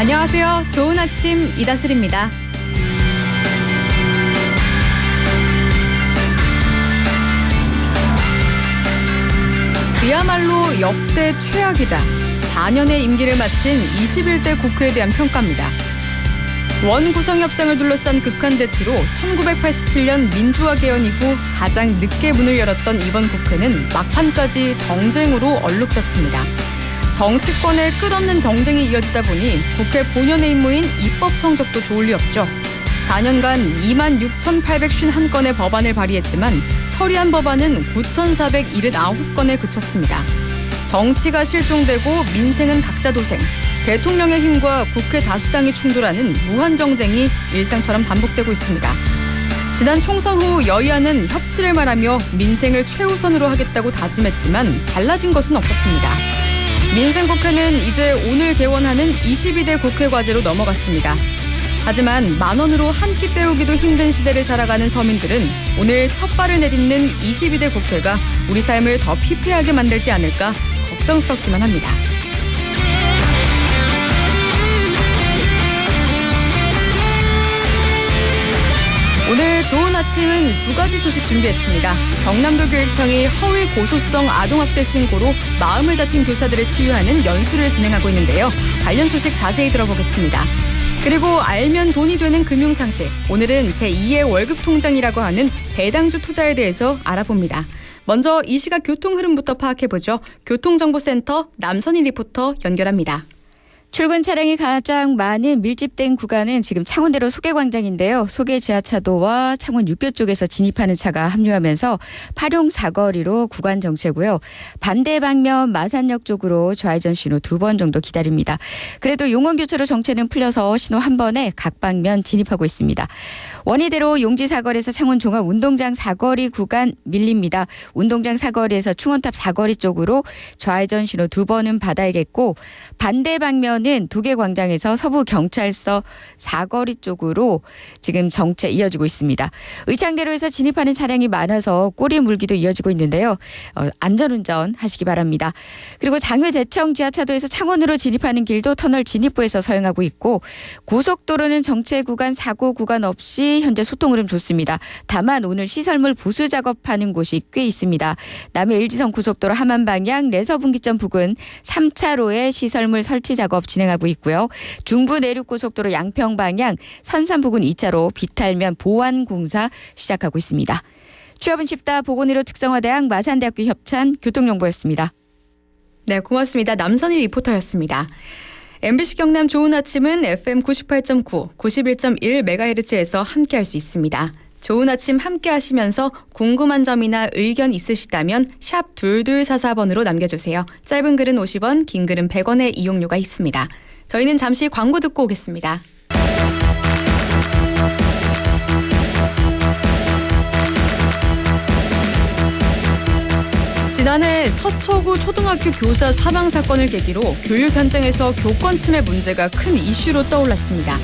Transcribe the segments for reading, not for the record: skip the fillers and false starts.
안녕하세요. 좋은 아침 이다슬입니다. 그야말로 역대 최악이다. 4년의 임기를 마친 21대 국회에 대한 평가입니다. 원구성 협상을 둘러싼 극한 대치로 1987년 민주화 개헌 이후 가장 늦게 문을 열었던 이번 국회는 막판까지 정쟁으로 얼룩졌습니다. 정치권의 끝없는 정쟁이 이어지다 보니 국회 본연의 임무인 입법 성적도 좋을 리 없죠. 4년간 26,851건의 법안을 발의했지만 처리한 법안은 9,479건에 그쳤습니다. 정치가 실종되고 민생은 각자 도생, 대통령의 힘과 국회 다수당이 충돌하는 무한정쟁이 일상처럼 반복되고 있습니다. 지난 총선 후 여야는 협치를 말하며 민생을 최우선으로 하겠다고 다짐했지만 달라진 것은 없었습니다. 민생국회는 이제 오늘 개원하는 22대 국회 과제로 넘어갔습니다. 하지만 만 원으로 한 끼 때우기도 힘든 시대를 살아가는 서민들은 오늘 첫 발을 내딛는 22대 국회가 우리 삶을 더 피폐하게 만들지 않을까 걱정스럽기만 합니다. 오늘 좋은 아침은 두 가지 소식 준비했습니다. 경남도 교육청이 허위 고소성 아동학대 신고로 마음을 다친 교사들을 치유하는 연수를 진행하고 있는데요. 관련 소식 자세히 들어보겠습니다. 그리고 알면 돈이 되는 금융상식. 오늘은 제2의 월급통장이라고 하는 배당주 투자에 대해서 알아봅니다. 먼저 이 시각 교통 흐름부터 파악해보죠. 교통정보센터 남선희 리포터 연결합니다. 출근 차량이 가장 많은 밀집된 구간은 지금 창원대로 소계광장인데요. 소계 지하차도와 창원 육교 쪽에서 진입하는 차가 합류하면서 파룡 사거리로 구간 정체고요. 반대 방면 마산역 쪽으로 좌회전 신호 2번 정도 기다립니다. 그래도 용원교차로 정체는 풀려서 신호 한 번에 각 방면 진입하고 있습니다. 원희대로 용지 사거리에서 창원 종합 운동장 사거리 구간 밀립니다. 운동장 사거리에서 충원탑 사거리 쪽으로 좌회전 신호 2번은 받아야겠고 반대 방면 는 도계광장에서 서부경찰서 사거리 쪽으로 지금 정체 이어지고 있습니다. 의창대로에서 진입하는 차량이 많아서 꼬리 물기도 이어지고 있는데요. 안전운전 하시기 바랍니다. 그리고 장외 대청 지하차도에서 창원으로 진입하는 길도 터널 진입부에서 서행하고 있고 고속도로는 정체 구간 사고 구간 없이 현재 소통 흐름 좋습니다. 다만 오늘 시설물 보수 작업하는 곳이 꽤 있습니다. 남해 일지선 고속도로 함안 방향 레서분기점 부근 3차로에 시설물 설치 작업 진행하고 있고요. 중부 내륙고속도로 양평 방향 선산 부근 2차로 비탈면 보완 공사 시작하고 있습니다. 취업은 쉽다 보건의료 특성화대학 마산대학교 협찬 교통정보였습니다. 네, 고맙습니다. 남선희 리포터였습니다. MBC 경남 좋은 아침은 FM 98.9, 91.1MHz에서 함께할 수 있습니다. 좋은 아침 함께 하시면서 궁금한 점이나 의견 있으시다면 샵 2244번으로 남겨주세요. 짧은 글은 50원, 긴 글은 100원의 이용료가 있습니다. 저희는 잠시 광고 듣고 오겠습니다. 지난해 서초구 초등학교 교사 사망 사건을 계기로 교육 현장에서 교권 침해 문제가 큰 이슈로 떠올랐습니다.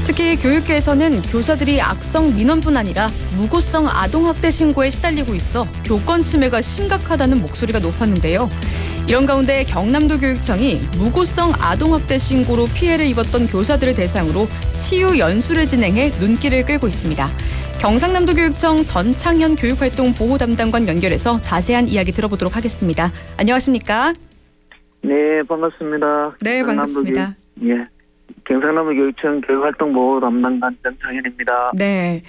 특히 교육계에서는 교사들이 악성 민원뿐 아니라 무고성 아동학대 신고에 시달리고 있어 교권 침해가 심각하다는 목소리가 높았는데요. 이런 가운데 경남도 교육청이 무고성 아동학대 신고로 피해를 입었던 교사들을 대상으로 치유 연수를 진행해 눈길을 끌고 있습니다. 경상남도 교육청 전창현 교육활동 보호담당관 연결해서 자세한 이야기 들어보도록 하겠습니다. 안녕하십니까? 네, 반갑습니다. 네, 반갑습니다. 예. 경상남도 교육청 교육활동보호 담당관 전창현입니다. 네,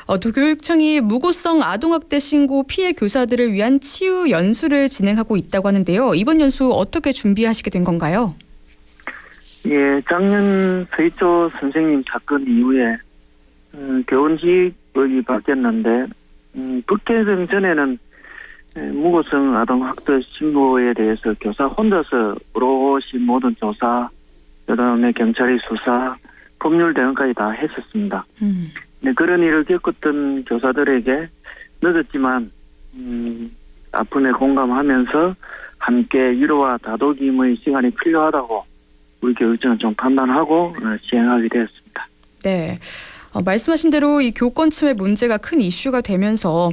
도교육청이 무고성 아동학대 신고 피해 교사들을 위한 치유 연수를 진행하고 있다고 하는데요. 이번 연수 어떻게 준비하시게 된 건가요? 예, 작년 서희초 선생님 사건 이후에 교원직이 바뀌었는데 불개정 전에는 무고성 아동학대 신고에 대해서 교사 혼자서 오롯이 모든 조사, 그다음에 경찰의 수사, 법률 대응까지 다 했었습니다. 네, 그런 일을 겪었던 교사들에게 늦었지만 아픔에 공감하면서 함께 위로와 다독임의 시간이 필요하다고 우리 교육청은 좀 판단하고 시행하게 되었습니다. 네. 말씀하신 대로 이 교권 침해 문제가 큰 이슈가 되면서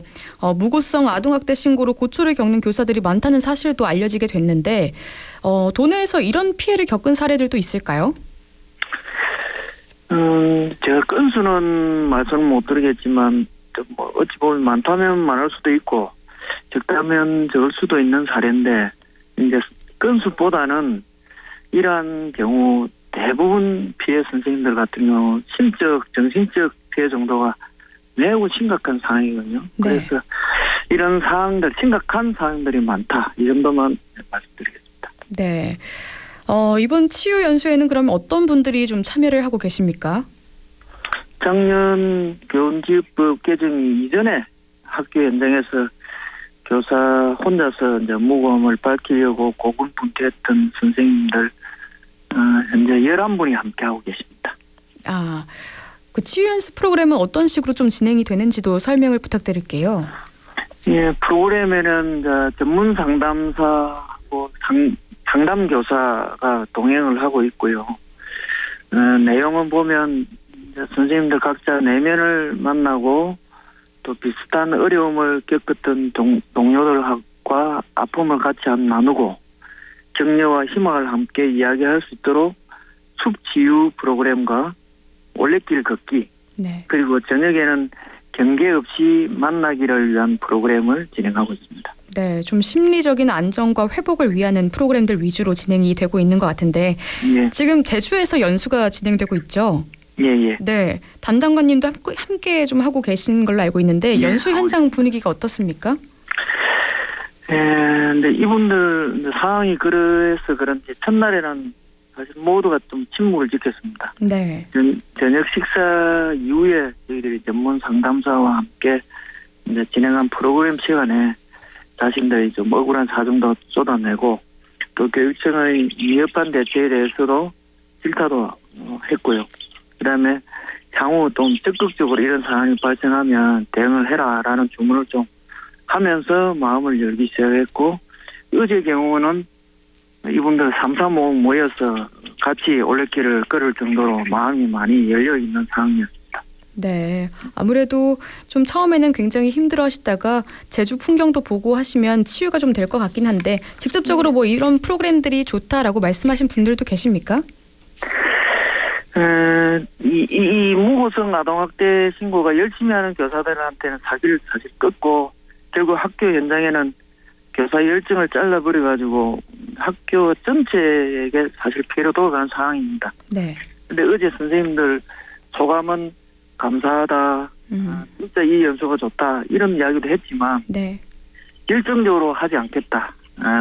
무고성 아동학대 신고로 고초를 겪는 교사들이 많다는 사실도 알려지게 됐는데 도내에서 이런 피해를 겪은 사례들도 있을까요? 제가 건수는 말씀을 못 드리겠지만, 뭐, 어찌 보면 많다면 많을 수도 있고, 적다면 적을 수도 있는 사례인데, 이제 건수보다는 이러한 경우 대부분 피해 선생님들 같은 경우, 심적, 정신적 피해 정도가 매우 심각한 상황이거든요. 네. 그래서 이런 상황들, 심각한 상황들이 많다. 이 정도만 말씀드리겠습니다. 네. 이번 치유 연수에는 그럼 어떤 분들이 좀 참여를 하고 계십니까? 작년 교원지휘법 개정이 이전에 학교 현장에서 교사 혼자서 이제 무고함을 밝히려고 고군분투했던 선생님들 현재 11분이 함께하고 계십니다. 아, 그 치유 연수 프로그램은 어떤 식으로 좀 진행이 되는지도 설명을 부탁드릴게요. 예, 프로그램에는 이제 전문 상담사하고 상담 교사가 동행을 하고 있고요. 내용은 보면 이제 선생님들 각자 내면을 만나고 또 비슷한 어려움을 겪었던 동료들과 아픔을 같이 나누고 격려와 희망을 함께 이야기할 수 있도록 숲치유 프로그램과 올레길 걷기 네. 그리고 저녁에는 경계 없이 만나기를 위한 프로그램을 진행하고 있습니다. 네, 좀 심리적인 안정과 회복을 위하는 프로그램들 위주로 진행이 되고 있는 것 같은데 예, 지금 제주에서 연수가 진행되고 있죠? 예. 네, 담당관님도 함께 좀 하고 계신 걸로 알고 있는데 예, 연수 현장 분위기가 어떻습니까? 근데 이분들 상황이 그래서 그런지 첫날에는 사실 모두가 좀 침묵을 지켰습니다. 네, 저녁 식사 이후에 저희들이 전문 상담사와 함께 이제 진행한 프로그램 시간에 자신들이 좀 억울한 사정도 쏟아내고 또 교육청의 위협한 대처에 대해서도 질타도 했고요. 그다음에 향후 좀 적극적으로 이런 상황이 발생하면 대응을 해라라는 주문을 좀 하면서 마음을 열기 시작했고 어제 경우는 이분들 335 모여서 같이 올레길을 걸을 정도로 마음이 많이 열려있는 상황이었습니다. 네. 아무래도 좀 처음에는 굉장히 힘들어하시다가 제주 풍경도 보고 하시면 치유가 좀 될 것 같긴 한데 직접적으로 뭐 이런 프로그램들이 좋다라고 말씀하신 분들도 계십니까? 이 무고성 아동학대 신고가 열심히 하는 교사들한테는 사기를 사실 꺾고 결국 학교 현장에는 교사 열정을 잘라버려가지고 학교 전체에게 사실 피해를 돌아가는 상황입니다. 네. 근데 어제 선생님들 소감은 감사하다, 진짜 이 연수가 좋다 이런 이야기도 했지만 네. 열정적으로 하지 않겠다,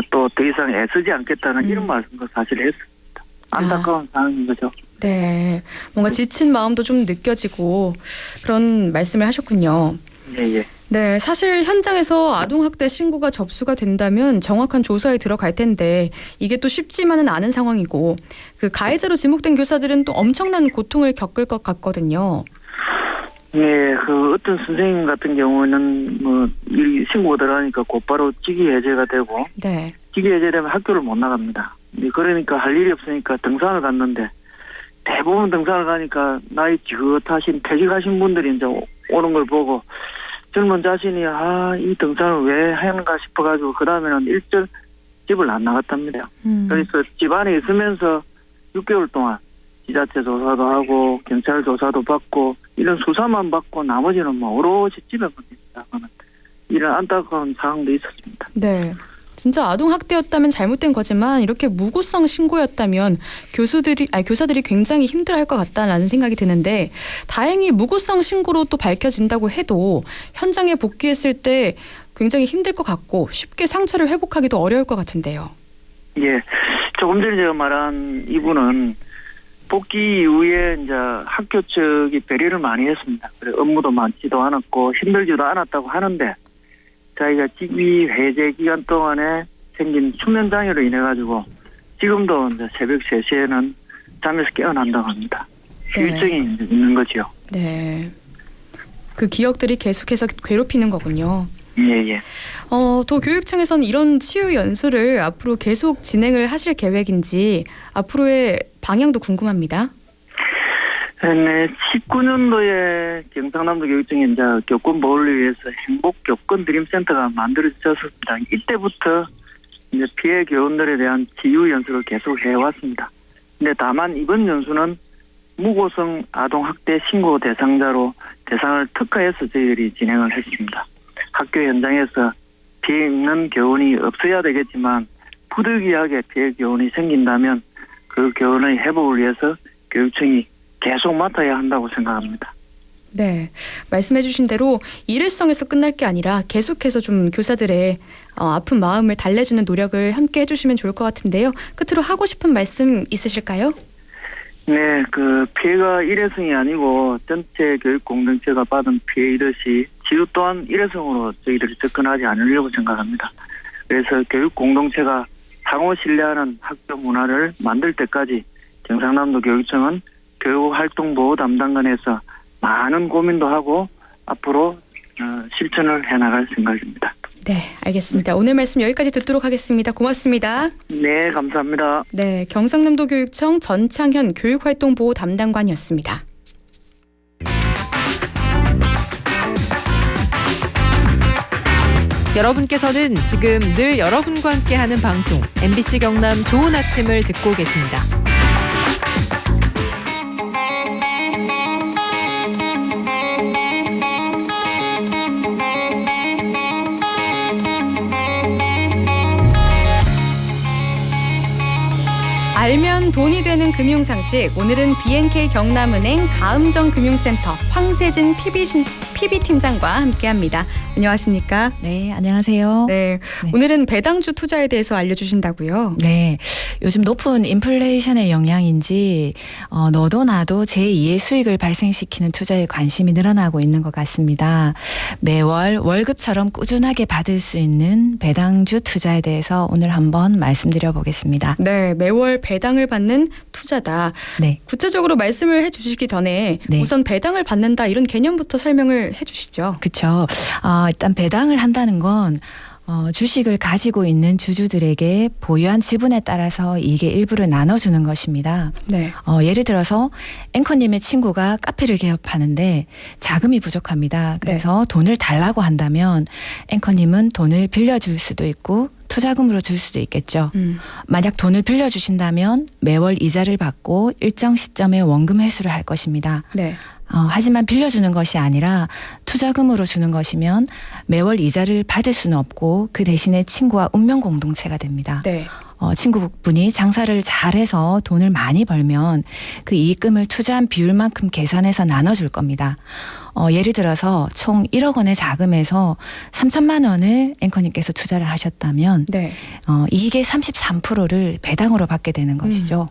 또 더 이상 애쓰지 않겠다는 이런 말씀도 사실 했습니다. 안타까운 상황인 거죠. 네. 뭔가 지친 마음도 좀 느껴지고 그런 말씀을 하셨군요. 예. 네, 사실 현장에서 아동학대 신고가 접수가 된다면 정확한 조사에 들어갈 텐데 이게 또 쉽지만은 않은 상황이고 그 가해자로 지목된 교사들은 또 엄청난 고통을 겪을 것 같거든요. 네, 그 어떤 선생님 같은 경우는 뭐 이 신고가 들어가니까 곧바로 직위 해제가 되고 네. 직위 해제되면 학교를 못 나갑니다. 그러니까 할 일이 없으니까 등산을 갔는데 대부분 등산을 가니까 나이 지긋하신 퇴직하신 분들이 이제 오는 걸 보고 젊은 자신이 이 등산을 왜 하는가 싶어가지고 그 다음에는 일절 집을 안 나갔답니다. 그래서 집 안에 있으면서 6개월 동안 지자체 조사도 하고 경찰 조사도 받고 이런 수사만 받고 나머지는 뭐 오롯이 집에만 있다는 이런 안타까운 상황도 있었습니다. 네. 진짜 아동학대였다면 잘못된 거지만 이렇게 무고성 신고였다면 교사들이 굉장히 힘들어할 것 같다라는 생각이 드는데 다행히 무고성 신고로 또 밝혀진다고 해도 현장에 복귀했을 때 굉장히 힘들 것 같고 쉽게 상처를 회복하기도 어려울 것 같은데요. 예, 조금 전에 제가 말한 이분은 복귀 이후에 이제 학교 측이 배려를 많이 했습니다. 그래 업무도 많지도 않았고 힘들지도 않았다고 하는데 자기가 직위 해제 기간 동안에 생긴 수면 장애로 인해 가지고 지금도 이제 새벽 3시에는 잠에서 깨어난다고 합니다. 후유증이 있는 거죠. 네. 그 기억들이 계속해서 괴롭히는 거군요. 예. 또 교육청에서는 이런 치유 연수를 앞으로 계속 진행을 하실 계획인지 앞으로의 방향도 궁금합니다. 네, 19년도에 경상남도 교육청에 이제 교권 보호를 위해서 행복 교권 드림센터가 만들어졌습니다. 이때부터 이제 피해 교원들에 대한 치유 연수를 계속 해왔습니다. 근데 다만 이번 연수는 무고성 아동학대 신고 대상자로 대상을 특화해서 저희들이 진행을 했습니다. 학교 현장에서 피해 있는 교훈이 없어야 되겠지만 부득이하게 피해 교훈이 생긴다면 그 교훈의 회복을 위해서 교육청이 계속 맡아야 한다고 생각합니다. 네, 말씀해주신 대로 일회성에서 끝날 게 아니라 계속해서 좀 교사들의 아픈 마음을 달래주는 노력을 함께 해주시면 좋을 것 같은데요. 끝으로 하고 싶은 말씀 있으실까요? 네, 피해가 일회성이 아니고 전체 교육 공동체가 받은 피해이듯이 지우 또한 일회성으로 저희들이 접근하지 않으려고 생각합니다. 그래서 교육 공동체가 상호 신뢰하는 학교 문화를 만들 때까지 경상남도 교육청은 교육활동보호 담당관에서 많은 고민도 하고 앞으로 실천을 해나갈 생각입니다. 네, 알겠습니다. 오늘 말씀 여기까지 듣도록 하겠습니다. 고맙습니다. 네, 감사합니다. 네, 경상남도 교육청 전창현 교육활동보호 담당관이었습니다. 여러분께서는 지금 늘 여러분과 함께하는 방송 MBC 경남 좋은 아침을 듣고 계십니다. 알면 돈이 되는 금융상식. 오늘은 BNK 경남은행 가음정금융센터 황세진 PB팀장과 함께합니다. 안녕하십니까? 네, 안녕하세요. 네, 오늘은 배당주 투자에 대해서 알려주신다고요? 네, 요즘 높은 인플레이션의 영향인지 너도 나도 제2의 수익을 발생시키는 투자에 관심이 늘어나고 있는 것 같습니다. 매월 월급처럼 꾸준하게 받을 수 있는 배당주 투자에 대해서 오늘 한번 말씀드려 보겠습니다. 네, 매월 배당을 받는 투자다. 네. 구체적으로 말씀을 해주시기 전에 네. 우선 배당을 받는다 이런 개념부터 설명을 해주시죠. 그렇죠. 일단 배당을 한다는 건 주식을 가지고 있는 주주들에게 보유한 지분에 따라서 이익의 일부를 나눠주는 것입니다. 네. 예를 들어서 앵커님의 친구가 카페를 개업하는데 자금이 부족합니다. 그래서 돈을 달라고 한다면 앵커님은 돈을 빌려줄 수도 있고 투자금으로 줄 수도 있겠죠. 만약 돈을 빌려주신다면 매월 이자를 받고 일정 시점에 원금 회수를 할 것입니다. 네. 하지만 빌려주는 것이 아니라 투자금으로 주는 것이면 매월 이자를 받을 수는 없고 그 대신에 친구와 운명 공동체가 됩니다. 네. 친구분이 장사를 잘해서 돈을 많이 벌면 그 이익금을 투자한 비율만큼 계산해서 나눠줄 겁니다. 예를 들어서 총 1억 원의 자금에서 3천만 원을 앵커님께서 투자를 하셨다면 네. 이익의 33%를 배당으로 받게 되는 것이죠.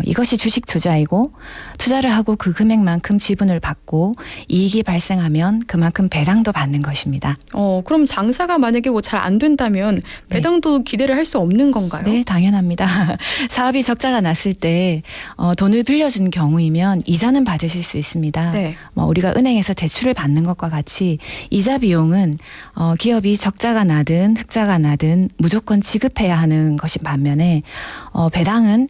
이것이 주식 투자이고 투자를 하고 그 금액만큼 지분을 받고 이익이 발생하면 그만큼 배당도 받는 것입니다. 그럼 장사가 만약에 뭐 잘 안 된다면 배당도 기대를 할 수 없는 건가요? 네, 당연합니다. 사업이 적자가 났을 때 돈을 빌려준 경우이면 이자는 받으실 수 있습니다. 네. 우리가 은행에서 대출을 받는 것과 같이 이자 비용은 기업이 적자가 나든 흑자가 나든 무조건 지급해야 하는 것인 반면에 배당은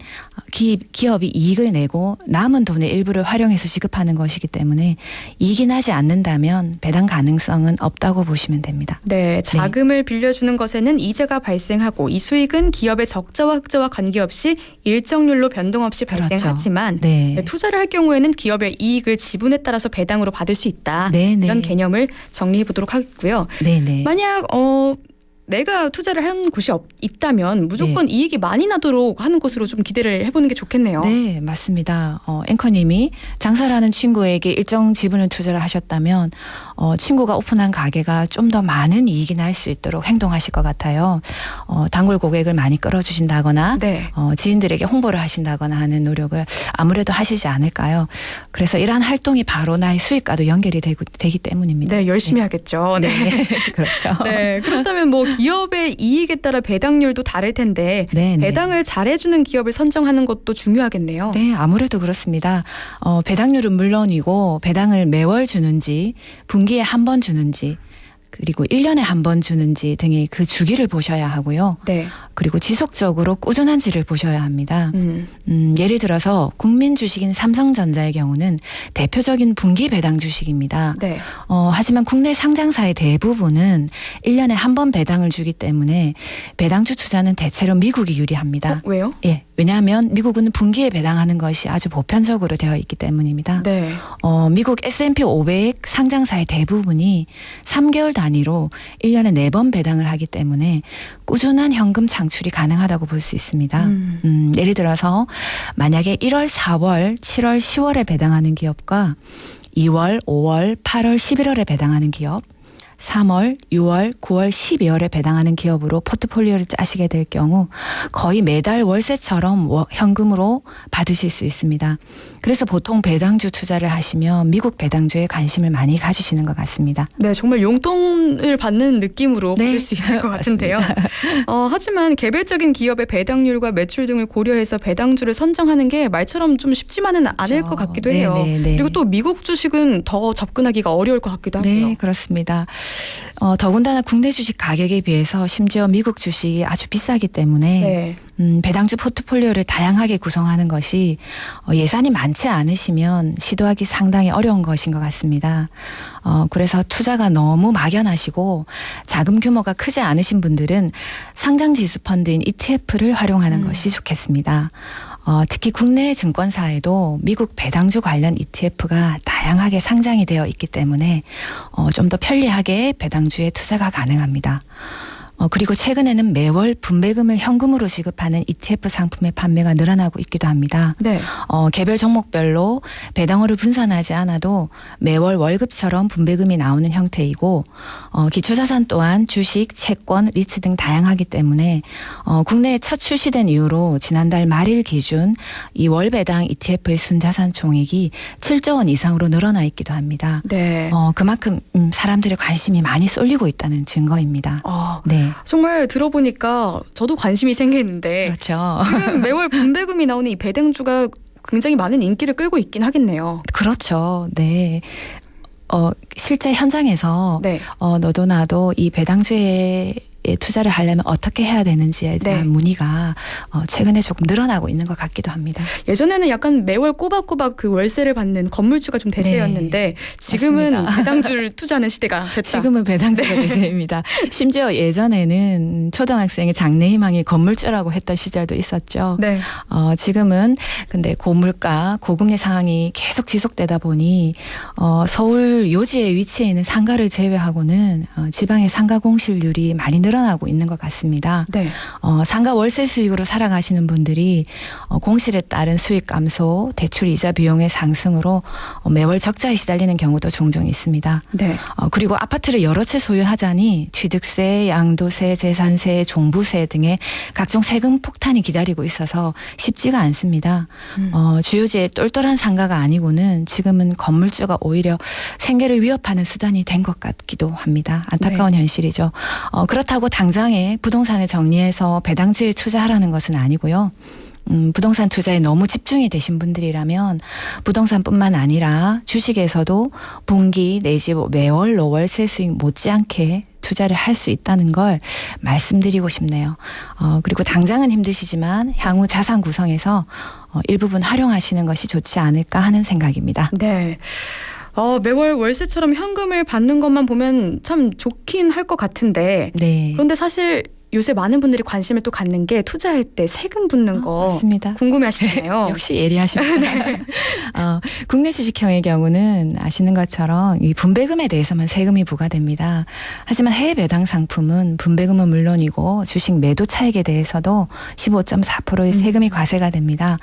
기업이 이익을 내고 남은 돈의 일부를 활용해서 지급하는 것이기 때문에 이익이 나지 않는다면 배당 가능성은 없다고 보시면 됩니다. 네, 자금을 빌려주는 것에는 이자가 발생하고 이 수익은 기업의 적자와 흑자와 관계없이 일정률로 변동 없이 발생하지만 네. 투자를 할 경우에는 기업의 이익을 지분에 따라서 배당으로 받을 수 있다. 네, 네. 이런 개념을 정리해 보도록 하겠고요. 네, 네. 만약 내가 투자를 한 곳이 있다면 무조건 이익이 많이 나도록 하는 곳으로 좀 기대를 해보는 게 좋겠네요. 네, 맞습니다. 앵커님이 장사라는 친구에게 일정 지분을 투자를 하셨다면 친구가 오픈한 가게가 좀 더 많은 이익이 날 수 있도록 행동하실 것 같아요. 단골 고객을 많이 끌어주신다거나 네. 지인들에게 홍보를 하신다거나 하는 노력을 아무래도 하시지 않을까요? 그래서 이러한 활동이 바로 나의 수익과도 연결이 되기 때문입니다. 네, 열심히 하겠죠. 네. 그렇죠. 네, 그렇다면 뭐 기업의 이익에 따라 배당률도 다를 텐데 네, 네. 배당을 잘해주는 기업을 선정하는 것도 중요하겠네요. 네, 아무래도 그렇습니다. 배당률은 물론이고 배당을 매월 주는지 분기에 한 번 주는지 그리고 1년에 한 번 주는지 등의 그 주기를 보셔야 하고요. 네. 그리고 지속적으로 꾸준한지를 보셔야 합니다. 예를 들어서 국민 주식인 삼성전자의 경우는 대표적인 분기 배당 주식입니다. 네. 하지만 국내 상장사의 대부분은 1년에 한 번 배당을 주기 때문에 배당주 투자는 대체로 미국이 유리합니다. 왜요? 예. 왜냐하면 미국은 분기에 배당하는 것이 아주 보편적으로 되어 있기 때문입니다. 네. 미국 S&P 500 상장사의 대부분이 3개월 단위로 1년에 4번 배당을 하기 때문에 꾸준한 현금 창출이 가능하다고 볼 수 있습니다. 예를 들어서 만약에 1월, 4월, 7월, 10월에 배당하는 기업과 2월, 5월, 8월, 11월에 배당하는 기업, 3월, 6월, 9월, 12월에 배당하는 기업으로 포트폴리오를 짜시게 될 경우 거의 매달 월세처럼 현금으로 받으실 수 있습니다. 그래서 보통 배당주 투자를 하시면 미국 배당주에 관심을 많이 가지시는 것 같습니다. 네, 정말 용돈을 받는 느낌으로 네, 보일 수 있을 것 같은데요. 하지만 개별적인 기업의 배당률과 매출 등을 고려해서 배당주를 선정하는 게 말처럼 좀 쉽지만은 않을 것 같기도 해요. 네네네. 그리고 또 미국 주식은 더 접근하기가 어려울 것 같기도 하고요. 네, 그렇습니다. 더군다나 국내 주식 가격에 비해서 심지어 미국 주식이 아주 비싸기 때문에 네. 배당주 포트폴리오를 다양하게 구성하는 것이 예산이 많지 않으시면 시도하기 상당히 어려운 것인 것 같습니다. 그래서 투자가 너무 막연하시고 자금 규모가 크지 않으신 분들은 상장지수 펀드인 ETF를 활용하는 것이 좋겠습니다. 특히 국내 증권사에도 미국 배당주 관련 ETF가 다양하게 상장이 되어 있기 때문에 좀 더 편리하게 배당주에 투자가 가능합니다. 그리고 최근에는 매월 분배금을 현금으로 지급하는 ETF 상품의 판매가 늘어나고 있기도 합니다. 네. 개별 종목별로 배당어를 분산하지 않아도 매월 월급처럼 분배금이 나오는 형태이고 기초자산 또한 주식, 채권, 리츠 등 다양하기 때문에 국내에 첫 출시된 이후로 지난달 말일 기준 이 월배당 ETF의 순자산 총액이 7조 원 이상으로 늘어나 있기도 합니다. 네. 그만큼 사람들의 관심이 많이 쏠리고 있다는 증거입니다. 네. 정말 들어보니까 저도 관심이 생기는데 그렇죠. 지금 매월 분배금이 나오는 이 배당주가 굉장히 많은 인기를 끌고 있긴 하겠네요. 그렇죠. 네. 실제 현장에서 네. 너도 나도 이 배당주에 투자를 하려면 어떻게 해야 되는지에 대한 네. 문의가 최근에 조금 늘어나고 있는 것 같기도 합니다. 예전에는 약간 매월 꼬박꼬박 그 월세를 받는 건물주가 좀 대세였는데 지금은 맞습니다. 배당주를 투자하는 시대가 됐다. 지금은 배당주가 대세입니다. 심지어 예전에는 초등학생의 장래희망이 건물주라고 했던 시절도 있었죠. 네. 지금은 근데 고물가, 고금리 상황이 계속 지속되다 보니 서울 요지에 위치해 있는 상가를 제외하고는 지방의 상가 공실률이 많이 늘어나고 있는 것 같습니다. 네. 상가 월세 수익으로 살아가시는 분들이 공실에 따른 수익 감소, 대출 이자 비용의 상승으로 매월 적자에 시달리는 경우도 종종 있습니다. 네. 그리고 아파트를 여러 채 소유하자니 취득세, 양도세, 재산세, 종부세 등의 각종 세금 폭탄이 기다리고 있어서 쉽지가 않습니다. 주요지의 똘똘한 상가가 아니고는 지금은 건물주가 오히려 생계를 위협하는 수단이 된 것 같기도 합니다. 안타까운 현실이죠. 그렇다고 당장에 부동산을 정리해서 배당주에 투자하라는 것은 아니고요. 부동산 투자에 너무 집중이 되신 분들이라면 부동산뿐만 아니라 주식에서도 분기 내지 매월로 월세 수익 못지않게 투자를 할 수 있다는 걸 말씀드리고 싶네요. 그리고 당장은 힘드시지만 향후 자산 구성에서 일부분 활용하시는 것이 좋지 않을까 하는 생각입니다. 네. 매월 월세처럼 현금을 받는 것만 보면 참 좋긴 할 것 같은데 네. 그런데 사실 요새 많은 분들이 관심을 또 갖는 게 투자할 때 세금 붙는 거 맞습니다. 궁금해하시잖아요. 역시 예리하십니다. 국내 주식형의 경우는 아시는 것처럼 이 분배금에 대해서만 세금이 부과됩니다. 하지만 해외 배당 상품은 분배금은 물론이고 주식 매도 차익에 대해서도 15.4%의 세금이 과세가 됩니다.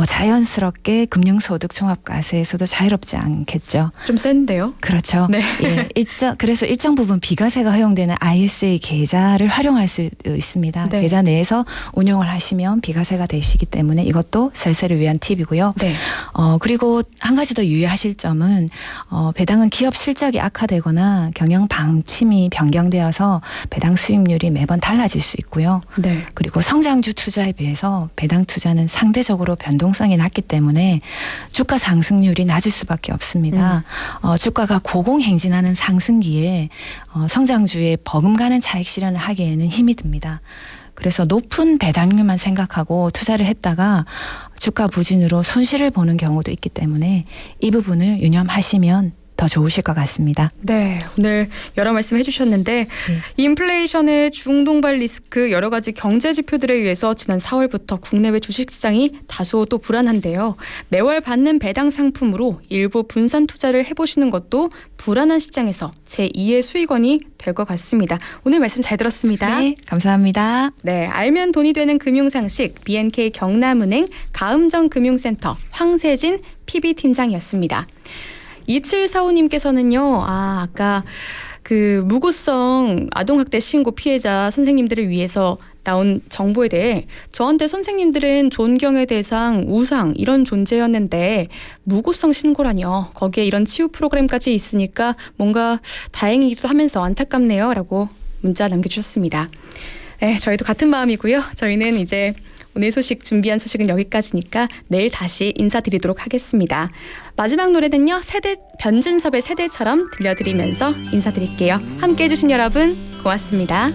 자연스럽게 금융소득 종합과세에서도 자유롭지 않겠죠. 좀 센데요? 그렇죠. 네. 예, 그래서 일정 부분 비과세가 허용되는 ISA 계좌를 활용할 수 있습니다. 네. 계좌 내에서 운용을 하시면 비과세가 되시기 때문에 이것도 설세를 위한 팁이고요. 네. 그리고 한 가지 더 유의하실 점은 배당은 기업 실적이 악화되거나 경영 방침이 변경되어서 배당 수익률이 매번 달라질 수 있고요. 네. 그리고 성장주 투자에 비해서 배당 투자는 상대적으로 변동성이 낮기 때문에 주가 상승률이 낮을 수밖에 없습니다. 주가가 고공행진하는 상승기에 성장주에 버금가는 차익 실현을 하기에는 힘이 듭니다. 그래서 높은 배당률만 생각하고 투자를 했다가 주가 부진으로 손실을 보는 경우도 있기 때문에 이 부분을 유념하시면 더 좋으실 것 같습니다. 네, 오늘 여러 말씀 해주셨는데 인플레이션의 중동발 리스크 여러 가지 경제 지표들에 의해서 지난 4월부터 국내외 주식시장이 다소 또 불안한데요. 매월 받는 배당 상품으로 일부 분산 투자를 해보시는 것도 불안한 시장에서 제2의 수익원이 될 것 같습니다. 오늘 말씀 잘 들었습니다. 네, 감사합니다. 네, 알면 돈이 되는 금융상식 BNK 경남은행 가음정 금융센터 황세진 PB팀장이었습니다. 2745님께서는요. 아까 그 무고성 아동학대 신고 피해자 선생님들을 위해서 나온 정보에 대해 저한테 선생님들은 존경의 대상, 우상 이런 존재였는데 무고성 신고라뇨. 거기에 이런 치유 프로그램까지 있으니까 뭔가 다행이기도 하면서 안타깝네요. 라고 문자 남겨주셨습니다. 네, 저희도 같은 마음이고요. 저희는 이제 오늘 준비한 소식은 여기까지니까 내일 다시 인사드리도록 하겠습니다. 마지막 노래는요. 변진섭의 세대처럼 들려드리면서 인사드릴게요. 함께해 주신 여러분 고맙습니다.